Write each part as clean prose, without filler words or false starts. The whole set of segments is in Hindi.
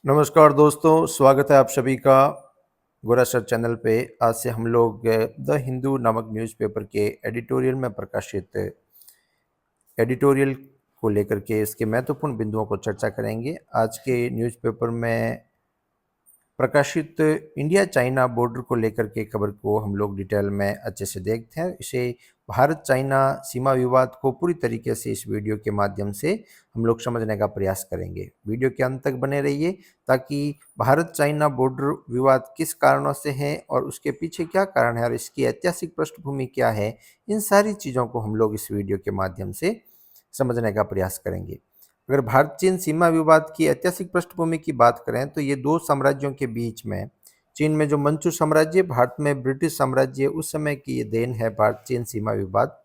नमस्कार दोस्तों, स्वागत है आप सभी का गोरा सर चैनल पे। आज से हम लोग द हिंदू नामक न्यूज़पेपर के एडिटोरियल में प्रकाशित एडिटोरियल को लेकर के इसके महत्वपूर्ण बिंदुओं को चर्चा करेंगे। आज के न्यूज़पेपर में प्रकाशित इंडिया चाइना बॉर्डर को लेकर के खबर को हम लोग डिटेल में अच्छे से देखते हैं। इसे भारत चाइना सीमा विवाद को पूरी तरीके से इस वीडियो के माध्यम से हम लोग समझने का प्रयास करेंगे। वीडियो के अंत तक बने रहिए ताकि भारत चाइना बॉर्डर विवाद किस कारणों से है और उसके पीछे क्या कारण है और इसकी ऐतिहासिक पृष्ठभूमि क्या है, इन सारी चीज़ों को हम लोग इस वीडियो के माध्यम से समझने का प्रयास करेंगे। अगर भारत चीन सीमा विवाद की ऐतिहासिक पृष्ठभूमि की बात करें तो ये दो साम्राज्यों के बीच में, चीन में जो मंचू साम्राज्य, भारत में ब्रिटिश साम्राज्य, उस समय की ये देन है भारत चीन सीमा विवाद।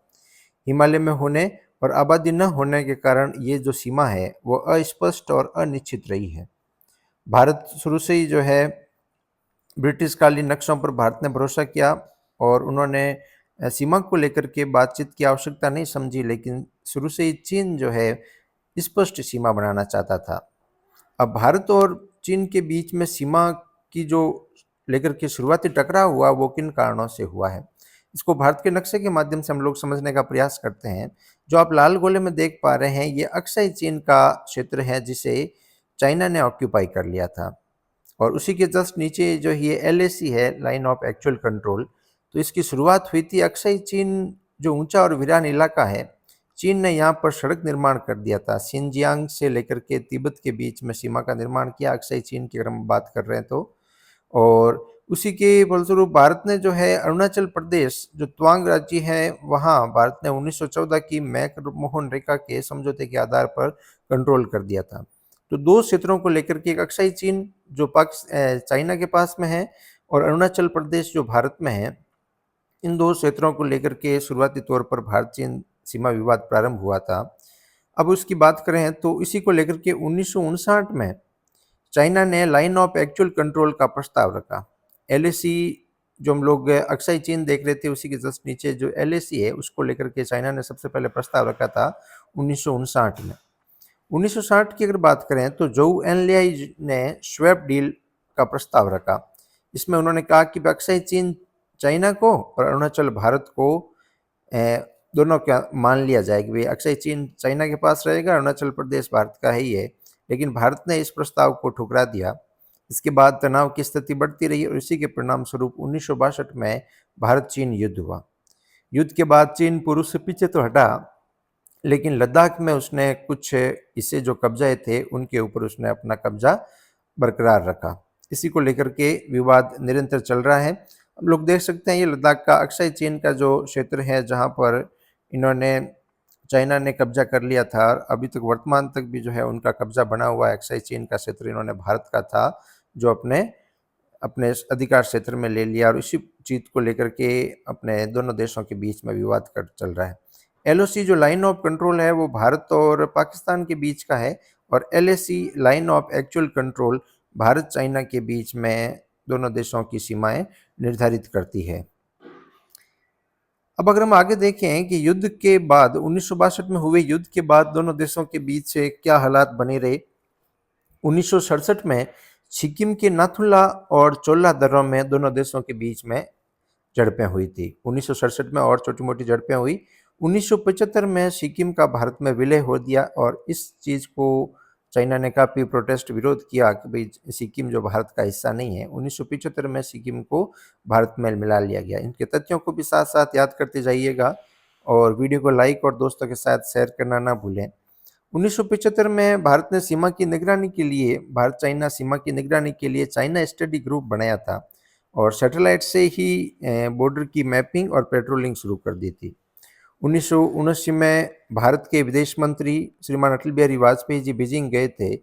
हिमालय में होने और आबादी न होने के कारण ये जो सीमा है वो अस्पष्ट और अनिश्चित रही है। भारत शुरू से ही जो है ब्रिटिश कालीन नक्शों पर भारत ने भरोसा किया और उन्होंने सीमा को लेकर के बातचीत की आवश्यकता नहीं समझी, लेकिन शुरू से ही चीन जो है स्पष्ट सीमा बनाना चाहता था। अब भारत और चीन के बीच में सीमा की जो लेकर के शुरुआती टकराव हुआ वो किन कारणों से हुआ है, इसको भारत के नक्शे के माध्यम से हम लोग समझने का प्रयास करते हैं। जो आप लाल गोले में देख पा रहे हैं ये अक्साई चीन का क्षेत्र है जिसे चाइना ने ऑक्यूपाई कर लिया था और उसी के जस्ट नीचे जो ये LAC है, लाइन ऑफ एक्चुअल कंट्रोल, तो इसकी शुरुआत हुई थी अक्साई चीन जो ऊंचा और वीरान इलाका है। चीन ने यहाँ पर सड़क निर्माण कर दिया था। सिनजियांग से लेकर के तिब्बत के बीच में सीमा का निर्माण किया अक्साई चीन की, अगर हम बात कर रहे हैं तो। और उसी के फलस्वरूप भारत ने जो है अरुणाचल प्रदेश जो तवांग राज्य है वहाँ भारत ने 1914 की मैक-मोहन रेखा के समझौते के आधार पर कंट्रोल कर दिया था। तो दो क्षेत्रों को लेकर के एक अक्साई चीन जो चाइना के पास में है और अरुणाचल प्रदेश जो भारत में है, इन दो क्षेत्रों को लेकर के शुरुआती तौर पर भारत चीन सीमा विवाद प्रारंभ हुआ था। अब उसकी बात करें तो इसी को लेकर के 1959 में चाइना ने लाइन ऑफ एक्चुअल कंट्रोल का प्रस्ताव रखा। LAC जो हम लोग अक्साई चीन देख रहे थे उसी के जस्ट नीचे जो LAC है उसको लेकर के चाइना ने सबसे पहले प्रस्ताव रखा था 1959 में। 1960 की अगर बात करें तो जोउ एनलियाई ने स्वेप डील का प्रस्ताव रखा। इसमें उन्होंने कहा कि अक्साई चीन चाइना को और अरुणाचल भारत को दोनों का मान लिया जाए कि भाई अक्साई चीन चाइना के पास रहेगा, अरुणाचल प्रदेश भारत का ही है। लेकिन भारत ने इस प्रस्ताव को ठुकरा दिया। इसके बाद तनाव की स्थिति बढ़ती रही और इसी के परिणाम स्वरूप 1962 में भारत चीन युद्ध हुआ। युद्ध के बाद चीन पूर्व से पीछे तो हटा, लेकिन लद्दाख में उसने कुछ हिस्से जो कब्जाए थे उनके ऊपर उसने अपना कब्जा बरकरार रखा। इसी को लेकर के विवाद निरंतर चल रहा है। हम लोग देख सकते हैं ये लद्दाख का अक्साई चीन का जो क्षेत्र है जहाँ पर इन्होंने चाइना ने कब्जा कर लिया था, अभी तक वर्तमान तक भी जो है उनका कब्जा बना हुआ है। अक्साई चीन का क्षेत्र इन्होंने भारत का था जो अपने अपने अधिकार क्षेत्र में ले लिया और इसी चीज को लेकर के अपने दोनों देशों के बीच में विवाद कर चल रहा है। LOC जो लाइन ऑफ कंट्रोल है वो भारत और पाकिस्तान के बीच का है और LAC line of actual control Bharat China के बीच में दोनों देशों की सीमाएं निर्धारित करती है। अब अगर हम आगे देखें कि युद्ध के बाद 1962 में हुए युद्ध के बाद दोनों देशों के बीच से क्या हालात बने रहे। 1967 में सिक्किम के नाथुला और चोला दर्रों में दोनों देशों के बीच में झड़पें हुई थी। 1967 में और छोटी मोटी झड़पें हुई। 1975 में सिक्किम का भारत में विलय हो दिया और इस चीज़ को चाइना ने काफ़ी प्रोटेस्ट विरोध किया कि भाई सिक्किम जो भारत का हिस्सा नहीं है। 1975 में सिक्किम को भारत में मिला लिया गया। इनके तथ्यों को भी साथ साथ याद करते जाइएगा और वीडियो को लाइक और दोस्तों के साथ शेयर करना ना भूलें। 1975 में भारत ने सीमा की निगरानी के लिए, भारत चाइना सीमा की निगरानी के लिए चाइना स्टडी ग्रुप बनाया था और सैटेलाइट से ही बॉर्डर की मैपिंग और पेट्रोलिंग शुरू कर दी थी। 1979 में भारत के विदेश मंत्री श्रीमान अटल बिहारी वाजपेयी जी बीजिंग गए थे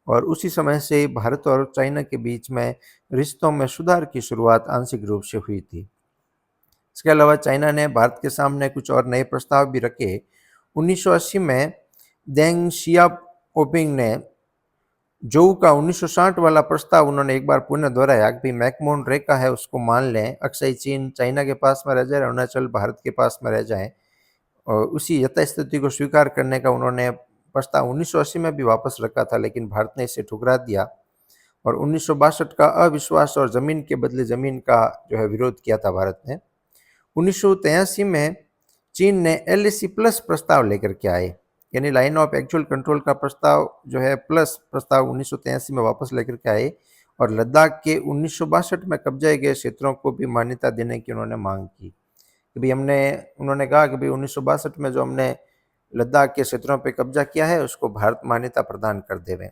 और उसी समय से भारत और चाइना के बीच में रिश्तों में सुधार की शुरुआत आंशिक रूप से हुई थी। इसके अलावा चाइना ने भारत के सामने कुछ और नए प्रस्ताव भी रखे। 1980 में देंग शियाओपिंग ने जोऊ का 1960 वाला प्रस्ताव उन्होंने एक बार पुनः दोहराया कि भाई मैक-मोहन रेखा है उसको मान लें, अक्साई चीन चाइना के पास में रह जाए, अरुणाचल भारत के पास में रह जाए। और उसी यथास्थिति को स्वीकार करने का उन्होंने प्रस्ताव 1980 में भी वापस रखा था, लेकिन भारत ने इसे ठुकरा दिया। और 1962 का अविश्वास और ज़मीन के बदले ज़मीन का जो है विरोध किया था भारत ने। 1983 में चीन ने LAC प्लस प्रस्ताव लेकर के आए, यानी लाइन ऑफ एक्चुअल कंट्रोल का प्रस्ताव जो है प्लस प्रस्ताव 1983 में वापस लेकर के आए और लद्दाख के 1962 में कब्जाए गए क्षेत्रों को भी मान्यता देने की उन्होंने मांग की कि भाई उन्होंने कहा कि भाई 1962 में जो हमने लद्दाख के क्षेत्रों पर कब्जा किया है उसको भारत मान्यता प्रदान कर देवे।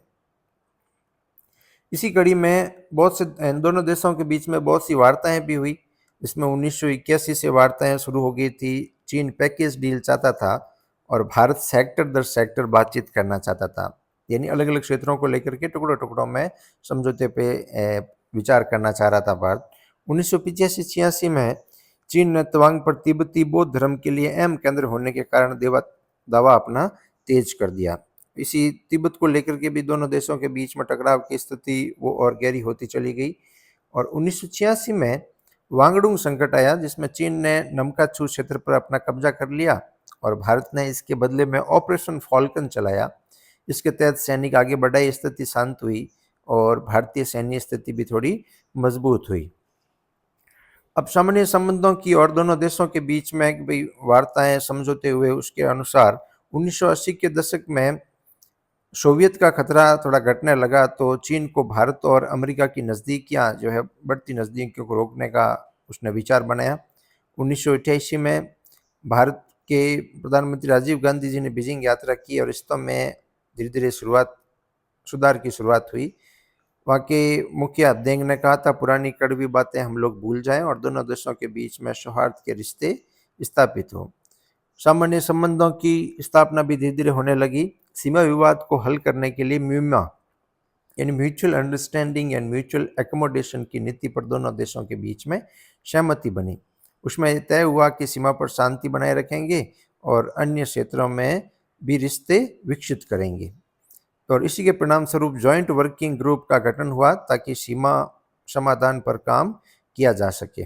इसी कड़ी में बहुत से इन दोनों देशों के बीच में बहुत सी वार्ताएं भी हुई, जिसमें 1981 से वार्ताएं शुरू हो गई थी। चीन पैकेज डील चाहता था और भारत सेक्टर दर सेक्टर बातचीत करना चाहता था, यानी अलग अलग क्षेत्रों को लेकर के टुकड़ों टुकड़ों में समझौते पे विचार करना चाह रहा था भारत। 1985-86 में चीन ने तवांग पर तिब्बती बौद्ध धर्म के लिए अहम केंद्र होने के कारण दावा अपना तेज कर दिया। इसी तिब्बत को लेकर के भी दोनों देशों के बीच में टकराव की स्थिति वो और गहरी होती चली गई और 1986 में वांगडुंग संकट आया, जिसमें चीन ने नमकाचू क्षेत्र पर अपना कब्जा कर लिया और भारत ने इसके बदले में ऑपरेशन फॉल्कन चलाया। इसके तहत सैनिक आगे बढ़ाई, स्थिति शांत हुई और भारतीय सैन्य स्थिति भी थोड़ी मजबूत हुई। अब सामान्य संबंधों की और दोनों देशों के बीच में भाई वार्ताएं समझौते हुए उसके अनुसार 1980 के दशक में सोवियत का खतरा थोड़ा घटने लगा तो चीन को भारत और अमेरिका की नज़दीकियाँ जो है बढ़ती नज़दीकियों को रोकने का उसने विचार बनाया। 1988 में भारत के प्रधानमंत्री राजीव गांधी जी ने बीजिंग यात्रा की और रिश्तों में धीरे धीरे सुधार की शुरुआत हुई। वहाँ के मुखिया देंग ने कहा था पुरानी कड़वी बातें हम लोग भूल जाएं और दोनों देशों के बीच में सौहार्द के रिश्ते स्थापित हों। सामान्य संबंधों की स्थापना भी धीरे धीरे होने लगी। सीमा विवाद को हल करने के लिए म्यूमा यानी mutual understanding and mutual accommodation की नीति पर दोनों देशों के बीच में सहमति बनी। उसमें तय हुआ कि सीमा पर शांति बनाए रखेंगे और अन्य क्षेत्रों में भी रिश्ते विकसित करेंगे और इसी के परिणाम स्वरूप जॉइंट वर्किंग ग्रुप का गठन हुआ ताकि सीमा समाधान पर काम किया जा सके।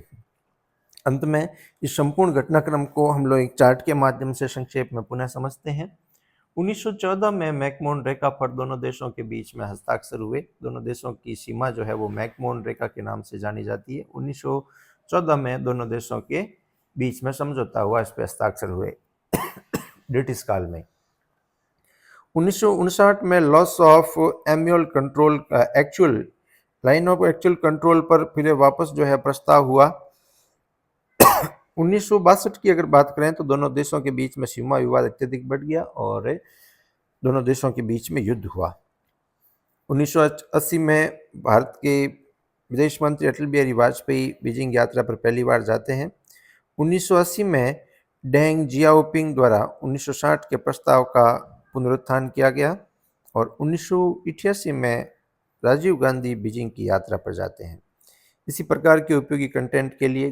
अंत में इस संपूर्ण घटनाक्रम को हम लोग एक चार्ट के माध्यम से संक्षेप में पुनः समझते हैं। 1914 में मैकमोहन रेखा पर दोनों देशों के बीच में हस्ताक्षर हुए। दोनों देशों की सीमा जो है वो मैकमोहन रेखा के नाम से जानी जाती है। 1914 में दोनों देशों के बीच में समझौता हुआ, इस पर हस्ताक्षर हुए ब्रिटिश काल में। 1959 में loss of mutual control actual line of actual control पर फिर वापस जो है प्रस्ताव हुआ। 1962 की अगर बात करें तो दोनों देशों के बीच में सीमा विवाद अत्यधिक बढ़ गया और दोनों देशों के बीच में युद्ध हुआ। 1980 में भारत के विदेश मंत्री अटल बिहारी वाजपेयी बीजिंग यात्रा पर पहली बार जाते हैं। 1980 में डेंग जियाओपिंग द्वारा 1960 के प्रस्ताव का पुनरुत्थान किया गया और 1988 में राजीव गांधी बीजिंग की यात्रा पर जाते हैं। इसी प्रकार के उपयोगी कंटेंट के लिए